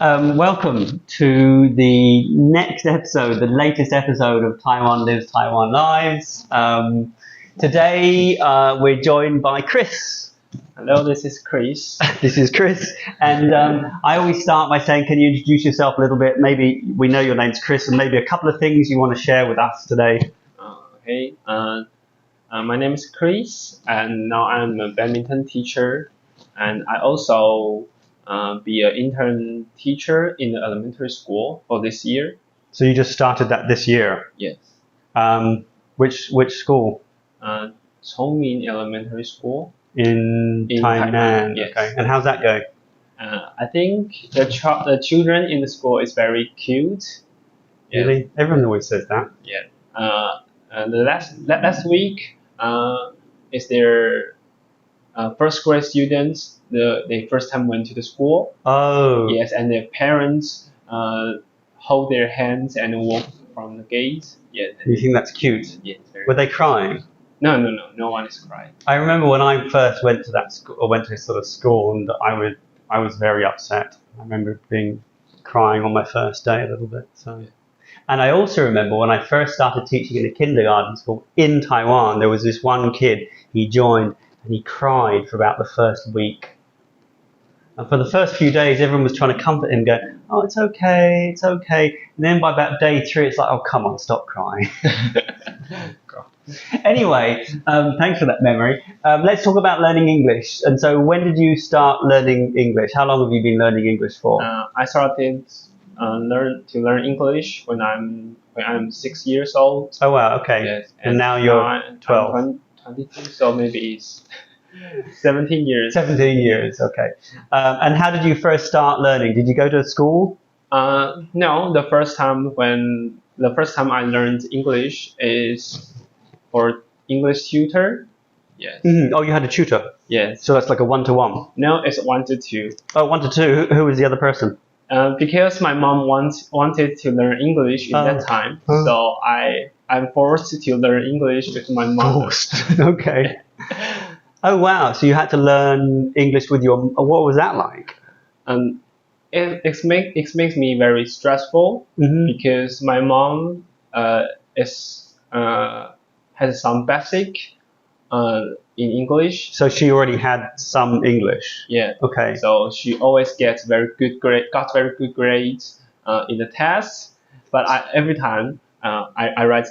Welcome to the next episode, the latest episode of Taiwan Lives, Taiwan Lives. Today we're joined by Chris. Hello, this is Chris. This is Chris, and I always start by saying, can you introduce yourself a little bit? Maybe we know your name's Chris, and maybe a couple of things you want to share with us today. My name is Chris, and now I'm a badminton teacher, and I also be an intern teacher in the elementary school for this year. So you just started that this year? Yes. Which school? Chongmin Elementary School. In Tainan. Yes. Okay. And how's that going? I think the children in the school is very cute. Really? Yes. Everyone always says that. Yeah. The last week is their first grade students. They first time went to the school. Oh. Yes, and their parents hold their hands and walk from the gate. Yeah. You think that's cute? Yes. Were they crying? No one is crying. I remember when I first went to that school, or went to sort of school, and I was very upset. I remember crying on my first day a little bit. So. Yeah. And I also remember when I first started teaching in a kindergarten school in Taiwan, there was this one kid, he joined and he cried for about the first week. And for the first few days, everyone was trying to comfort him, going, oh, it's okay, it's okay. And then by about day 3, it's like, oh, come on, stop crying. Anyway, thanks for that memory. Let's talk about learning English. And so when did you start learning English? How long have you been learning English for? I started to learn English when I'm 6 years old. Oh wow, okay. Yes, and now you're 12. I'm 22, so maybe it's 17 years. 17 years, okay. And how did you first start learning? Did you go to school? No, the first time I learned English is for English tutor. Yes. Mm-hmm. Oh, you had a tutor? Yes. So that's like a 1-to-1? No, it's 1-to-2. Oh, 1-to-2. Who was the other person? Because my mom wanted to learn English in that time, so I'm forced to learn English with my mother. Forced. Okay. Oh wow! So you had to learn English with your. What was that like? It makes me very stressful because my mom has some basic in English. So she already had some English. Yeah. Okay. So she always got very good grades in the tests. But every time I wrote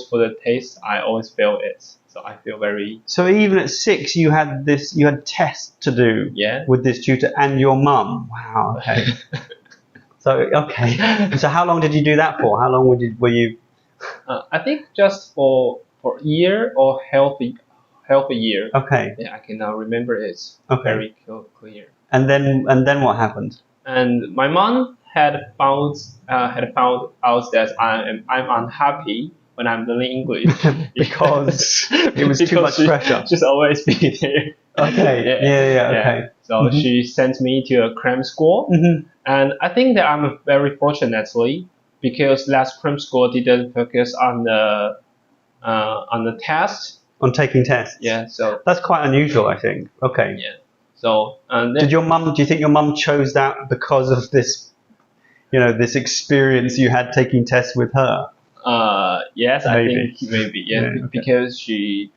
for the test, I always fail it. So I feel very. So even at 6, you had tests to do. Yeah. With this tutor and your mum. Wow. Okay. So okay. So how long did you do that for? How long were you? I think just for a year or half a year. Okay. Yeah, I can now remember it. Okay. Very clear. And then what happened? And my mom had found out that I'm unhappy when I'm learning English because it was too much pressure. She's always be there. Okay. Yeah. Okay. So she sent me to a cram school, and I think that I'm very fortunately because last cram school didn't focus on the test. On taking tests. Yeah. So that's quite unusual, I think. Okay. Yeah. So do you think your mum chose that because of this, this experience you had taking tests with her? Yes, Maybe. I think maybe. Yeah, Okay. because she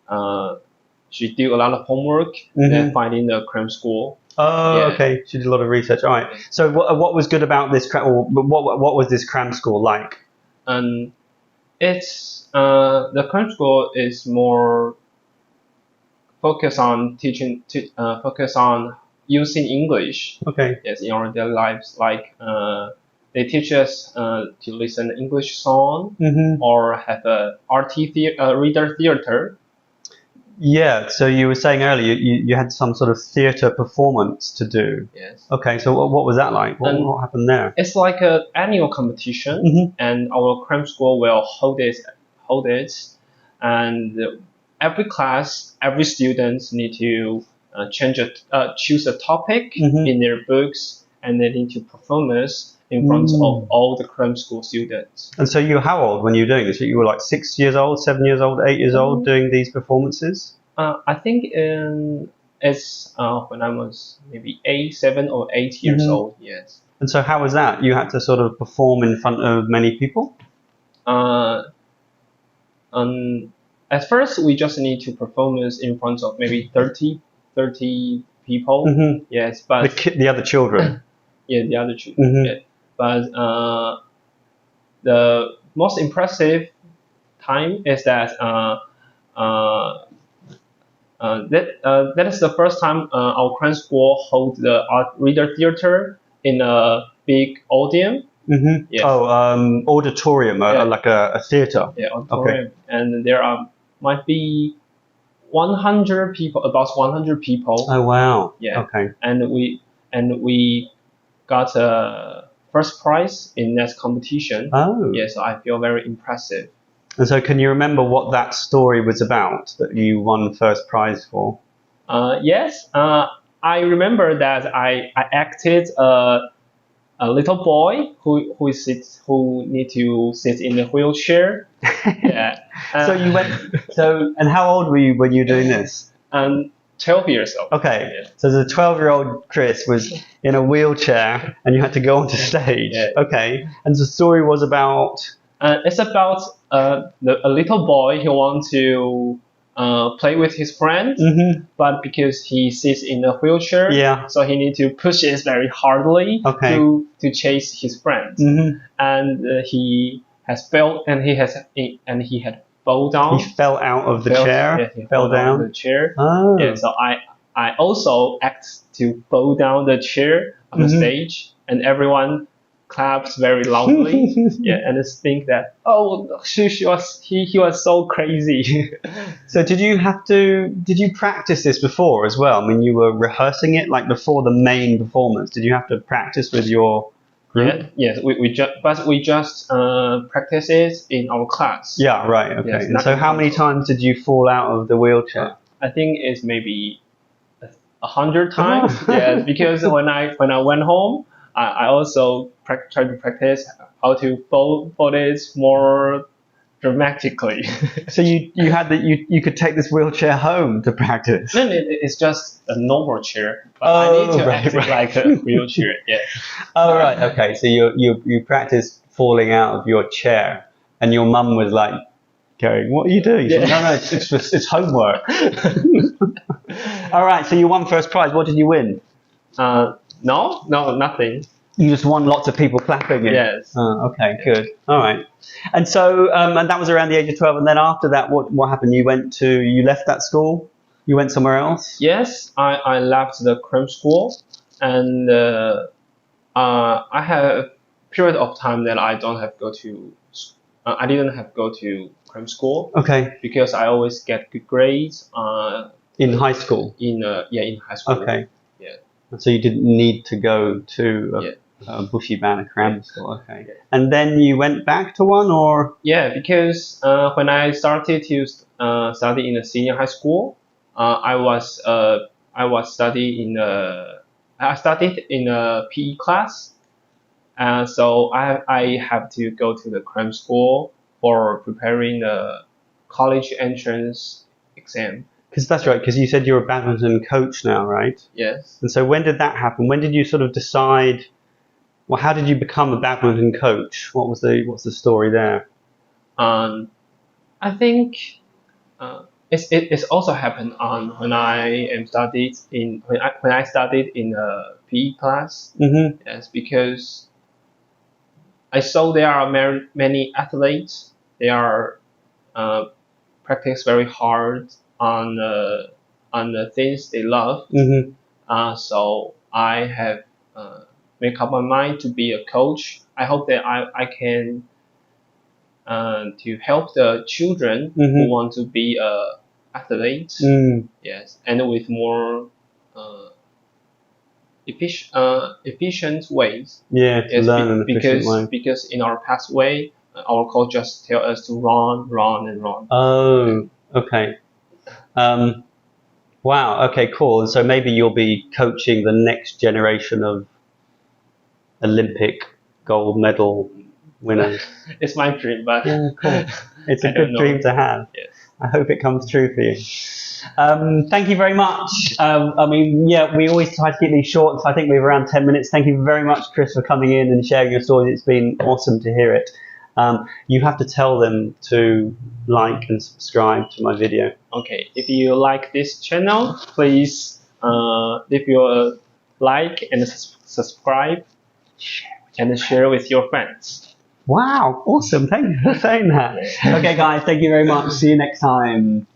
did a lot of homework and finding the cram school. Oh, Yeah. okay. She did a lot of research. All right. So what was good about this or what was this cram school like? It's the cram school is more focus on focus on using English. Okay. Yes, in our daily lives. Like they teach us to listen to English song or have a reader theater. Yeah. So you were saying earlier you had some sort of theatre performance to do. Yes. Okay. So what was that like? What happened there? It's like an annual competition, and our cram school will hold it, and every class, every student need to choose a topic in their books, and they need to perform this in front of all the cram school students. And so you were how old when you were doing this? You were like 6 years old, 7 years old, 8 years old doing these performances? I think in It's when I was maybe 7 or 8 years Mhm. old. Yes. And so how was that? You had to sort of perform in front of many people? Uh, um, at first, we just need to perform this in front of maybe 30 people. Hmm. Yes, but The other children. yeah, the other children. Hmm. Yeah. But the most impressive time is that uh, that is the first time our crime school hold the art reader theater in a big audience. Hmm. Yes. Oh, auditorium, Yeah. like a theatre. Yeah, auditorium, and there are might be 100 people, about 100 people. Oh, wow. Yeah. Okay. And we got a first prize in that competition. Oh. Yeah, so I feel very impressive. And so can you remember what that story was about that you won first prize for? Yes, I remember that I acted a little boy who need to sit in a wheelchair. Yeah. So you went. And how old were you when you were doing this? 12 years old. Okay. Yeah. So the 12-year-old Chris was in a wheelchair, and you had to go onto stage. Yeah. Okay. And the story was about. It's about a little boy who wants to play with his friends, Mm-hmm. but because he sits in a wheelchair, Yeah. so he needs to push it very hardly Okay. to chase his friends. Mm-hmm. And he has fell, and he had fall down. He fell out of the Fell- chair. yeah, he fell down. the chair. Oh. Yeah, so I also act to fall down the chair on the Mhm. stage, and everyone claps very loudly. Yeah, and just think that he was so crazy. So did you practice this before as well? I mean, you were rehearsing it like before the main performance. Did you have to practice with your group? Yeah, yes, we just practice it in our class. Yeah, right. Okay. Yes, And not so in how many class. times did you fall out of the wheelchair? I think it's maybe 100 times. Oh. Yeah, because when I went home, I also tried to practice how to fold it more dramatically. So you had that you could take this wheelchair home to practice. Then it's just a normal chair, but I need to right, act right. like a wheelchair. Yeah. Oh right, okay. So you practiced falling out of your chair, and your mum was like, going, "What are you doing?" She said, Yeah. No, it's homework. All right. So you won first prize. What did you win? No, nothing. You just won lots of people clapping it. Yes. Oh, okay, good. All right. And so, and that was around the age of 12. And then after that, what happened? You left that school? You went somewhere else? Yes, I left the cram school, and I have a period of time that I don't have go to. I didn't have go to cram school Okay. because I always get good grades. In high school? In high school. Okay. Yeah. And so you didn't need to go to Yeah. a bushy banner cram school. Okay. Yeah. And then you went back to one, or? Yeah, because when I started to study in a senior high school, I studied in a PE class, so I have to go to the cram school for preparing the college entrance exam. Because that's right. Because you said you're a badminton coach now, right? Yes. And so when did that happen? When did you sort of decide? Well, how did you become a badminton coach? What's the story there? I think it's also happened on when I studied in a PE class. Mm-hmm. Yes, because I saw there are many athletes. They are practice very hard on the things they love. Mm-hmm. So I have make up my mind to be a coach. I hope that I can to help the children who Mhm. want to be athletes. Mm. Yes, and with more efficient ways. Yeah, to Yes, learn an efficient way. because in our past way, our coach just tell us to run, and run. Oh, okay. Wow. Okay, cool. And so maybe you'll be coaching the next generation of Olympic gold medal winners. It's my dream, but Yeah, cool. It's I a don't good know. dream to have. Yes. I hope it comes true for you. Thank you very much. We always try to keep these short, so I think we're around 10 minutes. Thank you very much, Chris, for coming in and sharing your stories. It's been awesome to hear it. You have to tell them to like and subscribe to my video. Okay, if you like this channel, please leave your like and subscribe and share with your friends. Wow, awesome. Thank you for saying that. Okay, guys, thank you very much. See you next time.